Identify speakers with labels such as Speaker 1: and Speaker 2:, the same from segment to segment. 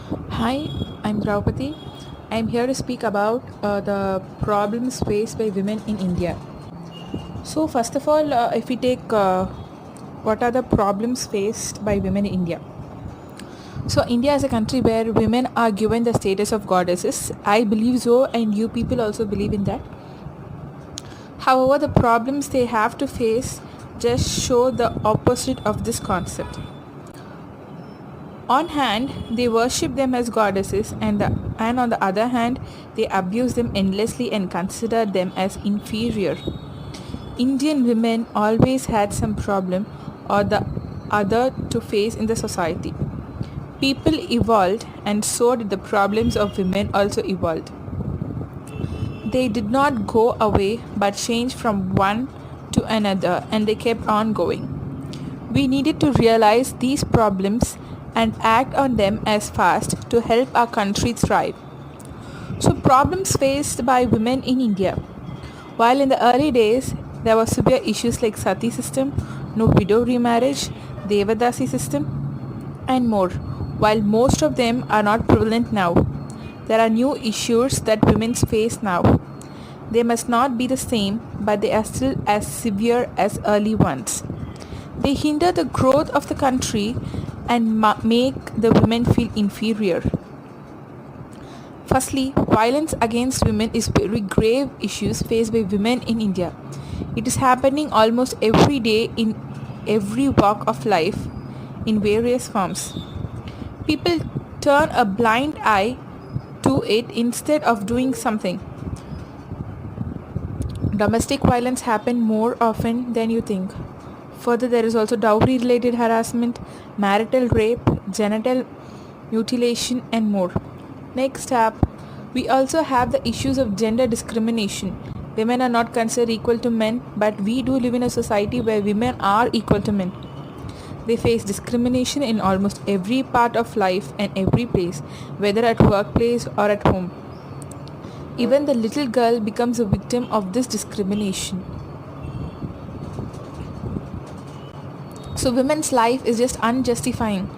Speaker 1: Hi, I'm Draupadi. I'm here to speak about the problems faced by women in India. So, first of all, if we take what are the problems faced by women in India? So, India is a country where women are given the status of goddesses. I believe so, and you people also believe in that. However, the problems they have to face just show the opposite of this concept. On hand, they worship them as goddesses, and on the other hand, they abuse them endlessly and consider them as inferior. Indian women always had some problem or the other to face in the society. People evolved, and so did the problems of women also evolved. They did not go away but changed from one to another, and they kept on going. We needed to realize these problems and act on them as fast to help our country thrive. So, problems faced by women in India. While in the early days there were severe issues like sati system, no widow remarriage, Devadasi system, and more, while most of them are not prevalent now, there are new issues that women face now. They must not be the same, but they are still as severe as early ones. They hinder the growth of the country and make the women feel inferior. Firstly, violence against women is very grave issues faced by women in India. It is happening almost every day in every walk of life in various forms. People turn a blind eye to it instead of doing something. Domestic violence happen more often than you think. Further, there is also dowry related harassment, marital rape, genital mutilation, and more. Next up, we also have the issues of gender discrimination. Women are not considered equal to men, but we do live in a society where women are equal to men. They face discrimination in almost every part of life and every place, whether at workplace or at home. Even the little girl becomes a victim of this discrimination. So women's life is just unjustifying.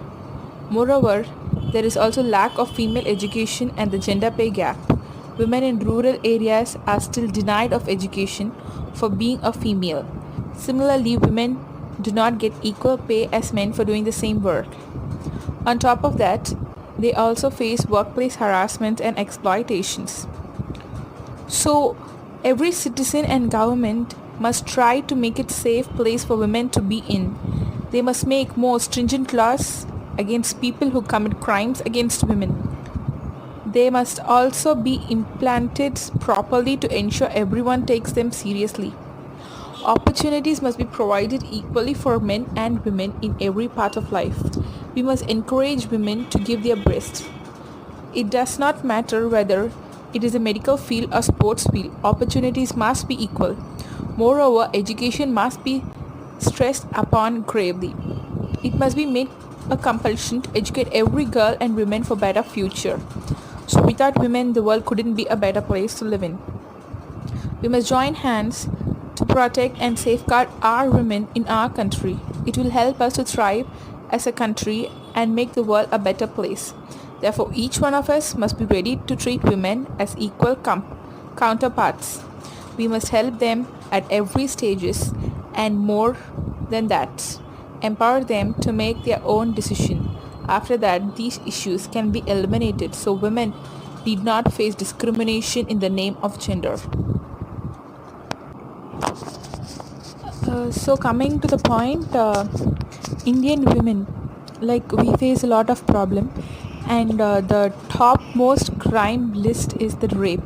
Speaker 1: Moreover, there is also lack of female education and the gender pay gap. Women in rural areas are still denied of education for being a female. Similarly, women do not get equal pay as men for doing the same work. On top of that, they also face workplace harassment and exploitations. So, every citizen and government must try to make it a safe place for women to be in. They must make more stringent laws against people who commit crimes against women. They must also be implanted properly to ensure everyone takes them seriously. Opportunities must be provided equally for men and women in every part of life. We must encourage women to give their best. It does not matter whether it is a medical field or sports field, opportunities must be equal. Moreover, education must be stressed upon gravely. It must be made a compulsion to educate every girl and woman for better future. So without women, the world couldn't be a better place to live in. We must join hands to protect and safeguard our women in our country. It will help us to thrive as a country and make the world a better place. Therefore, each one of us must be ready to treat women as equal counterparts. We must help them at every stages and more than that, empower them to make their own decision. After that, these issues can be eliminated so women need not face discrimination in the name of gender. So coming to the point, Indian women, like we face a lot of problem, and the topmost crime list is the rape.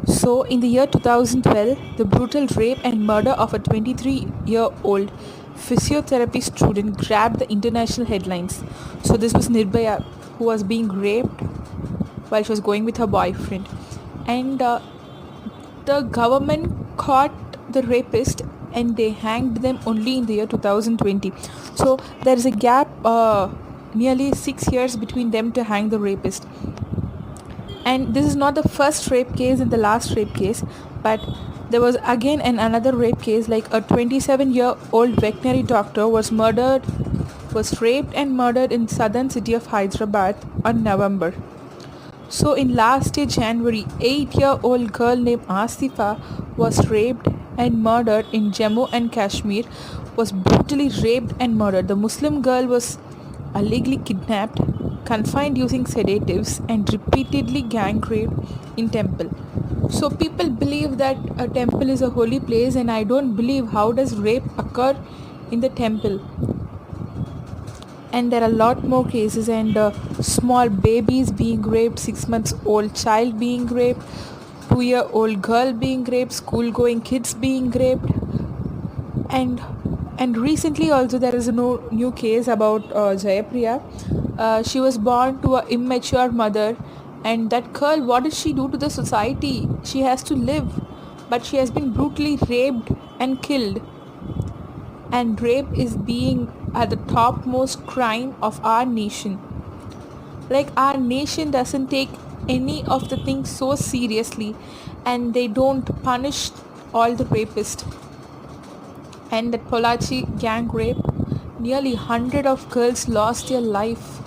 Speaker 1: So in the year 2012, the brutal rape and murder of a 23-year-old physiotherapy student grabbed the international headlines. So this was Nirbhaya, who was being raped while she was going with her boyfriend, and the government caught the rapist and they hanged them only in the year 2020. So there is a gap nearly 6 years between them to hang the rapist. And this is not the first rape case and the last rape case, but there was again another rape case, like a 27-year-old veterinary doctor was murdered was raped and murdered in southern city of Hyderabad on November. So in last year January, 8-year-old girl named Asifa was raped and murdered in Jammu and Kashmir, was brutally raped and murdered. The Muslim girl was illegally kidnapped, confined using sedatives and repeatedly gang raped in temple. So people believe that a temple is a holy place, and I don't believe how does rape occur in the temple. And there are a lot more cases, and small babies being raped, 6 months old child being raped, 2-year-old girl being raped, school going kids being raped. And recently also there is a new case about Jayapriya. She was born to an immature mother, and that girl, what did she do to the society? She has to live, but she has been brutally raped and killed. And rape is being at the topmost crime of our nation. Like, our nation doesn't take any of the things so seriously, and they don't punish all the rapists. And that Polachi gang rape, nearly 100 of girls lost their life,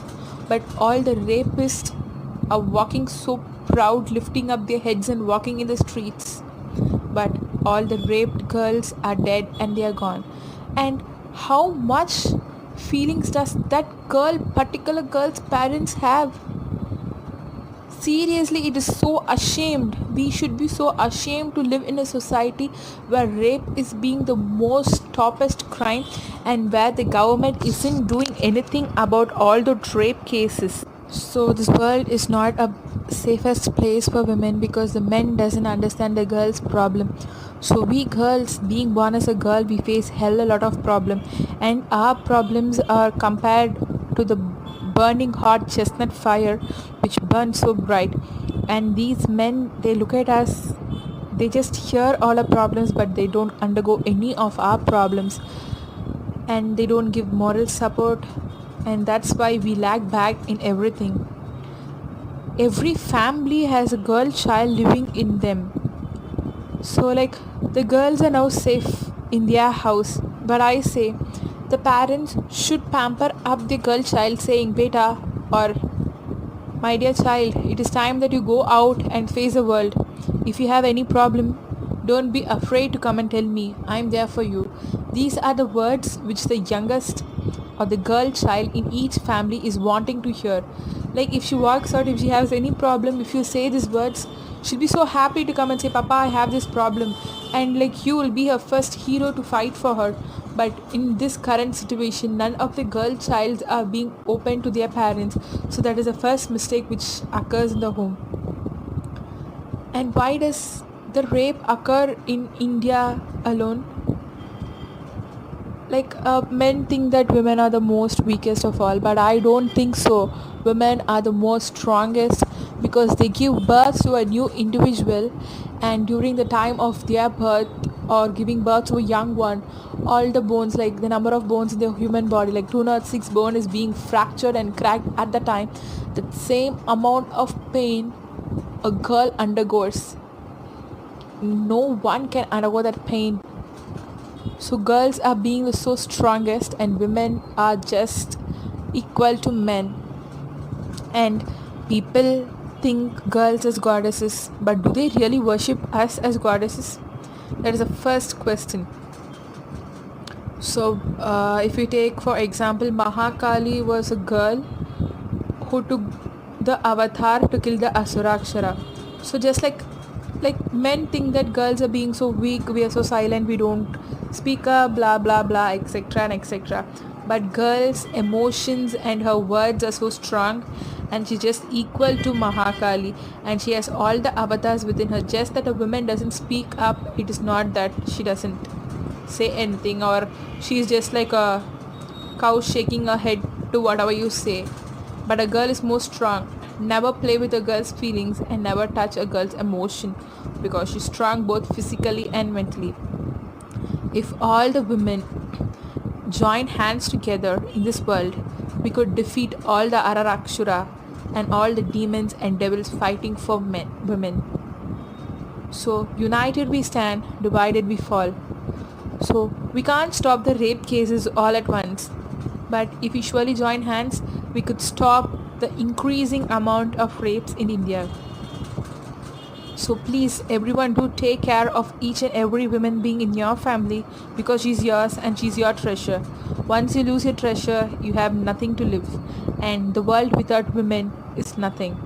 Speaker 1: but all the rapists are walking so proud, lifting up their heads and walking in the streets. But all the raped girls are dead and they are gone. And how much feelings does that particular girl's parents have? Seriously, it is so ashamed. We should be so ashamed to live in a society where rape is being the most toppest crime, and where the government isn't doing anything about all the rape cases. So this world is not a safest place for women, because the men doesn't understand the girl's problem. So we girls, being born as a girl, we face hell a lot of problem, and our problems are compared to the burning hot chestnut fire which burns so bright. And these men, they look at us, they just hear all our problems, but they don't undergo any of our problems, and they don't give moral support. And that's why we lag back in everything. Every family has a girl child living in them. So like, the girls are now safe in their house, but I say the parents should pamper up the girl child, saying, beta, or my dear child, it is time that you go out and face the world. If you have any problem, don't be afraid to come and tell me. I am there for you. These are the words which the youngest or the girl child in each family is wanting to hear. Like, if she walks out, if she has any problem, if you say these words, she'll be so happy to come and say, Papa, I have this problem. And like, you will be her first hero to fight for her. But in this current situation, none of the girl childs are being open to their parents. So that is the first mistake which occurs in the home. And why does the rape occur in India alone? Like, men think that women are the most weakest of all, but I don't think so. Women are the most strongest, because they give birth to a new individual, and during the time of their birth or giving birth to a young one, all the bones, like the number of bones in the human body, like 206 bone is being fractured and cracked at the time. The same amount of pain a girl undergoes, no one can undergo that pain. So girls are being so strongest, and women are just equal to men. And people think girls as goddesses, but do they really worship us as goddesses? That is the first question. So if we take for example, Mahakali was a girl who took the avatar to kill the Asurakshara. So just like men think that girls are being so weak, we are so silent, we don't speak up, blah blah blah, etc and etc. But girls' emotions and her words are so strong, and she's just equal to Mahakali, and she has all the avatars within her. Just that a woman doesn't speak up, it is not that she doesn't say anything, or she's just like a cow shaking her head to whatever you say. But a girl is more strong. Never play with a girl's feelings, and never touch a girl's emotion, because she's strong both physically and mentally. If all the women join hands together in this world, we could defeat all the Ararakshura and all the demons and devils fighting for women. So united we stand, divided we fall. So we can't stop the rape cases all at once. But if we surely join hands, we could stop the increasing amount of rapes in India. So please, everyone, do take care of each and every woman being in your family, because she's yours and she's your treasure. Once you lose your treasure, you have nothing to live. And the world without women is nothing.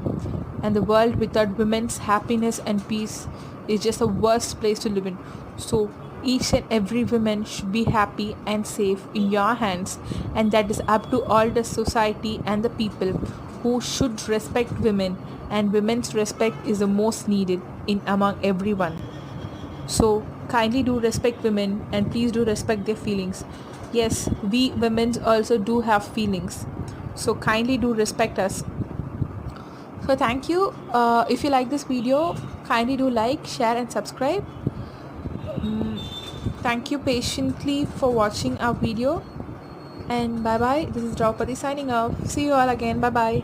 Speaker 1: And the world without women's happiness and peace is just the worst place to live in. So each and every woman should be happy and safe in your hands, and that is up to all the society and the people who should respect women, and women's respect is the most needed in among everyone. So kindly do respect women, and please do respect their feelings. Yes, we women also do have feelings, so kindly do respect us. So thank you. If you like this video, kindly do like, share and subscribe. Thank you patiently for watching our video, and bye bye. This is Draupadi signing off. See you all again. Bye bye.